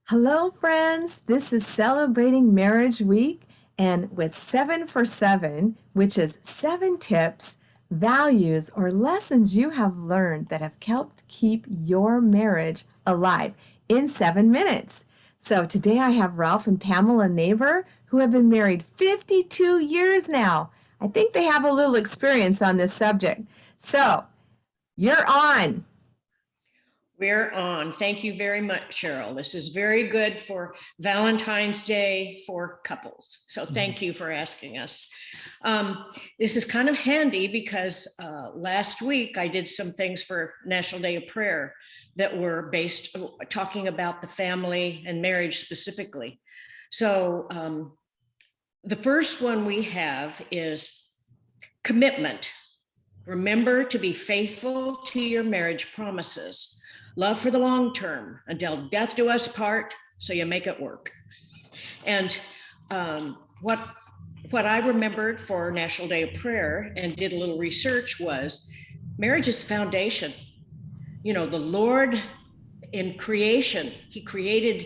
Hello, friends. This is Celebrating Marriage Week, and with 7 for 7, which is 7 tips, values, or lessons you have learned that have helped keep your marriage alive in 7 minutes. So today I have Ralph and Pamela Neighbor, who have been married 52 years now. I think they have a little experience on this subject. So you're on. We're on. Thank you very much, Cheryl. This is very good for Valentine's Day for couples. So thank you for asking us. This is kind of handy because last week I did some things for National Day of Prayer that were talking about the family and marriage specifically. So the first one we have is commitment. Remember to be faithful to your marriage promises. Love for the long term until death do us part, so you make it work. And what I remembered for National Day of Prayer and did a little research was marriage is the foundation. You know, the Lord in creation, he created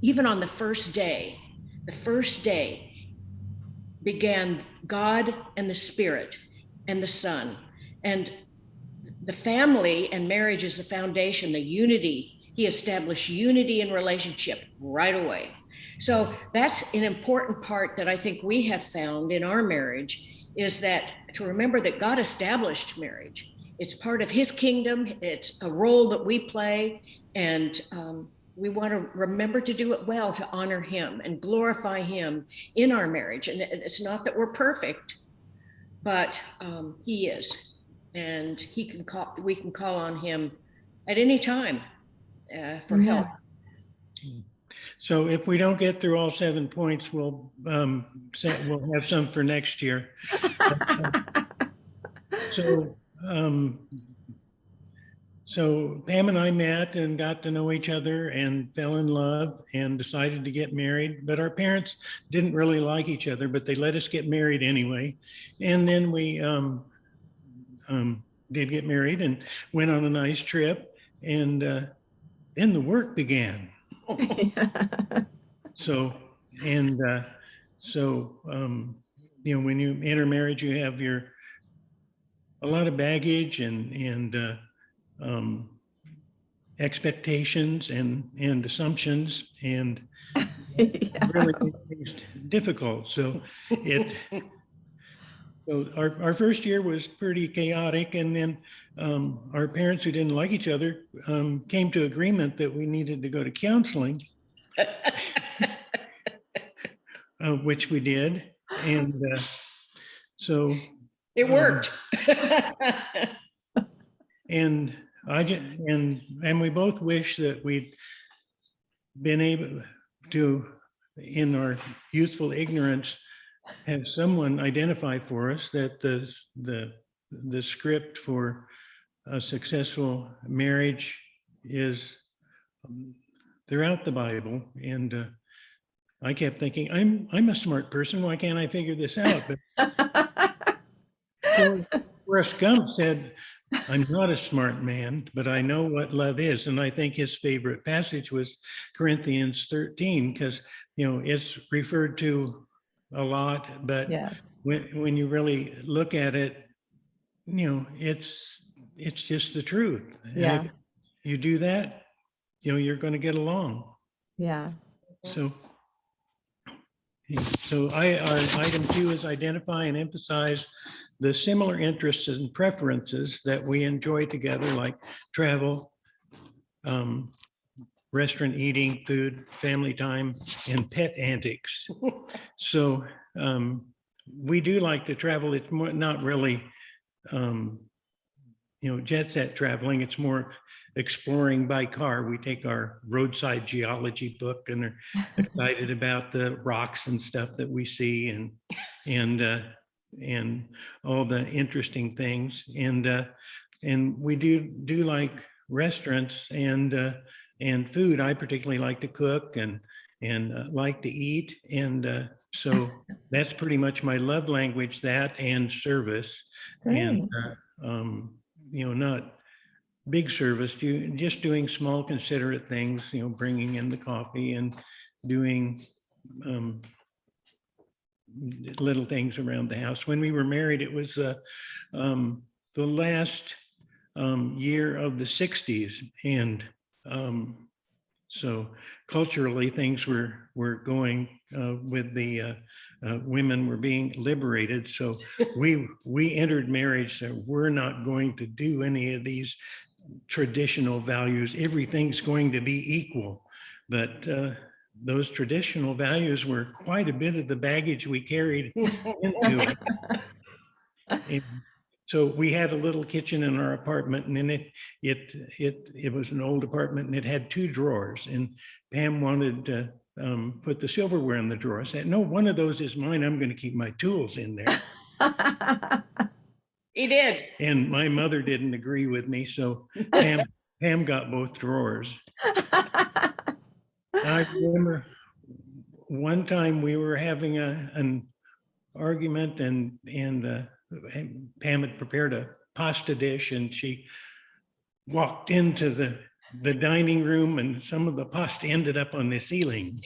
even on the first day began God and the Spirit and the Son. And the family and marriage is the foundation, the unity. He established unity in relationship right away. So that's an important part that I think we have found in our marriage, is that to remember that God established marriage. It's part of his kingdom. It's a role that we play. And we want to remember to do it well, to honor him and glorify him in our marriage. And it's not that we're perfect, but he is. And we can call on him at any time for help. So if we don't get through all 7 points, we'll have some for next year. So Pam and I met and got to know each other and fell in love and decided to get married. But our parents didn't really like each other, but they let us get married anyway. And then we did get married and went on a nice trip, and then the work began. So you know, when you enter marriage, you have a lot of baggage and expectations and assumptions, and really it's difficult. So our first year was pretty chaotic, and then our parents, who didn't like each other, came to agreement that we needed to go to counseling, which we did, and so it worked. And we both wish that we'd been able to, in our youthful ignorance, have someone identify for us that the script for a successful marriage is throughout the Bible. And I kept thinking, I'm a smart person. Why can't I figure this out? But Forrest Gump said, I'm not a smart man, but I know what love is. And I think his favorite passage was Corinthians 13, because, you know, it's referred to a lot, but Yes. when you really look at it, you know, it's just the truth. Yeah. If you do that, you know, you're going to get along. Yeah. So our item 2 is identify and emphasize the similar interests and preferences that we enjoy together, like travel, restaurant eating, food, family time, and pet antics. So we do like to travel. It's more, not really, you know, jet set traveling. It's more exploring by car. We take our roadside geology book and are excited about the rocks and stuff that we see, and all the interesting things. And we do like restaurants and food. I particularly like to cook and like to eat. And so that's pretty much my love language, that and service. Great. And, you know, big service, just doing small considerate things, bringing in the coffee and doing little things around the house. When we were married, it was the last year of the 60s. And so culturally things were going with the women were being liberated. So we entered marriage. So we're not going to do any of these traditional values. Everything's going to be equal. But those traditional values were quite a bit of the baggage we carried into it. And so we had a little kitchen in our apartment, and then it was an old apartment, and it had 2 drawers. And Pam wanted to put the silverware in the drawer. I said, "No, one of those is mine. I'm going to keep my tools in there." He did. And my mother didn't agree with me, so Pam got both drawers. I remember one time we were having an argument, and Pam had prepared a pasta dish, and she walked into the dining room, and some of the pasta ended up on the ceiling.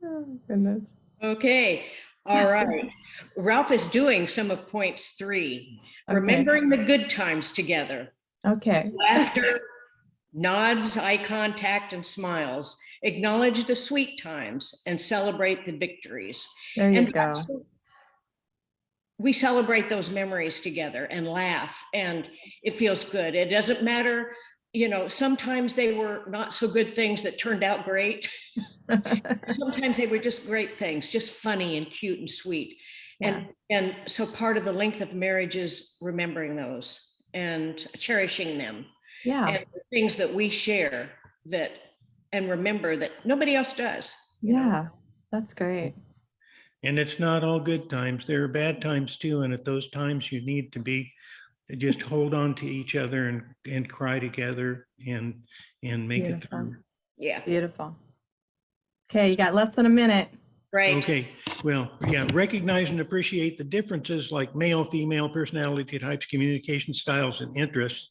Oh, goodness. Okay. All right. Ralph is doing some of points 3. Okay. Remembering the good times together. Okay. Laughter, nods, eye contact, and smiles. Acknowledge the sweet times and celebrate the victories. There you And go. we celebrate those memories together and laugh, and it feels good. It doesn't matter, sometimes they were not so good things that turned out great. Sometimes they were just great things, just funny and cute and sweet. Yeah. And so part of the length of marriage is remembering those and cherishing them. Yeah. And the things that we share and remember that nobody else does. Yeah. That's great. And it's not all good times. There are bad times too. And at those times you need to just hold on to each other and cry together and make it through. Yeah. Beautiful. Okay, you got less than a minute. Right. Okay, well, yeah, recognize and appreciate the differences like male, female, personality types, communication styles, and interests.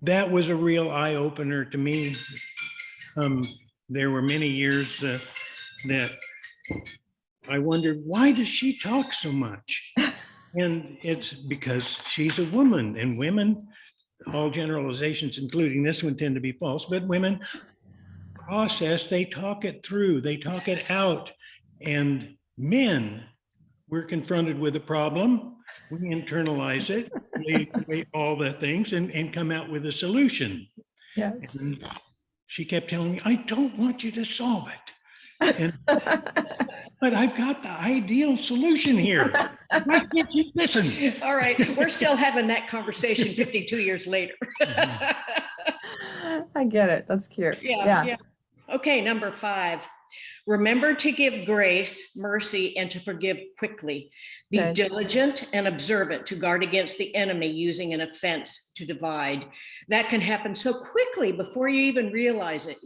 That was a real eye opener to me. There were many years that I wondered, why does she talk so much? And it's because she's a woman, and women, all generalizations, including this one, tend to be false, but women process, they talk it through, they talk it out. And men, we're confronted with a problem, we internalize it, we all the things and come out with a solution. Yes. And she kept telling me, I don't want you to solve it. And, but I've got the ideal solution here. Why can't you listen? All right, we're still having that conversation 52 years later. I get it. That's cute. Yeah. Okay, number 5. Remember to give grace, mercy, and to forgive quickly. Be Good. diligent and observant to guard against the enemy using an offense to divide. That can happen so quickly before you even realize it.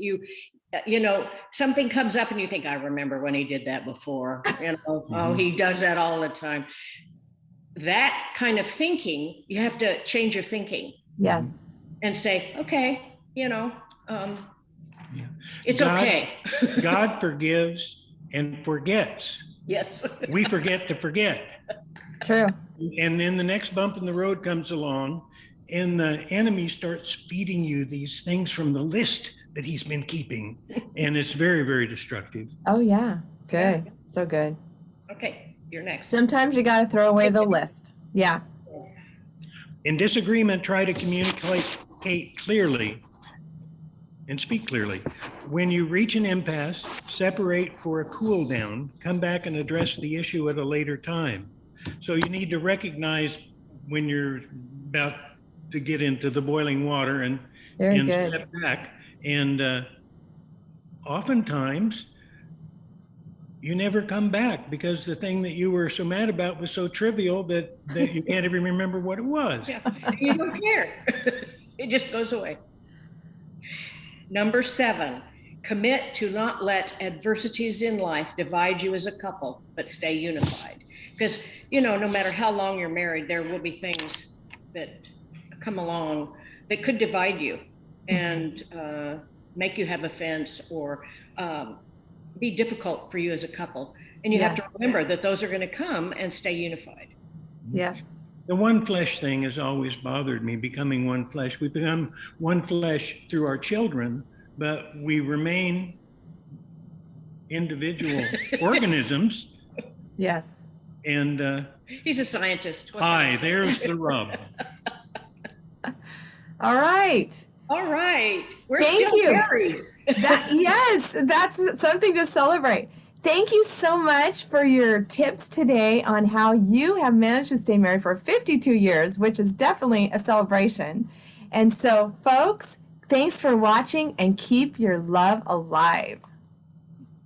Something comes up and you think, I remember when he did that before. Oh, he does that all the time. That kind of thinking, you have to change your thinking. Yes. And say, okay, it's okay. God forgives and forgets. Yes. We forget to forget. True. And then the next bump in the road comes along, and the enemy starts feeding you these things from the list that he's been keeping. And it's very, very destructive. Oh, yeah. Good. Yeah. So good. Okay, you're next. Sometimes you got to throw away the list. Yeah. In disagreement, try to communicate clearly and speak clearly. When you reach an impasse, separate for a cool down, come back and address the issue at a later time. So you need to recognize when you're about to get into the boiling water and step back. And oftentimes you never come back because the thing that you were so mad about was so trivial that you can't even remember what it was. Yeah, you don't care. It just goes away. Number 7, commit to not let adversities in life divide you as a couple, but stay unified. Because, you know, no matter how long you're married, there will be things that come along that could divide you and make you have offense or be difficult for you as a couple. And you have to Yes. remember that those are going to come and stay unified. Yes. The one flesh thing has always bothered me, becoming one flesh. We become one flesh through our children, but we remain individual organisms. Yes. And He's a scientist. What can I say? there's the rub. All right. All right. We're Thank still you. married. Yes, that's something to celebrate. Thank you so much for your tips today on how you have managed to stay married for 52 years, which is definitely a celebration. And so, folks, thanks for watching and keep your love alive.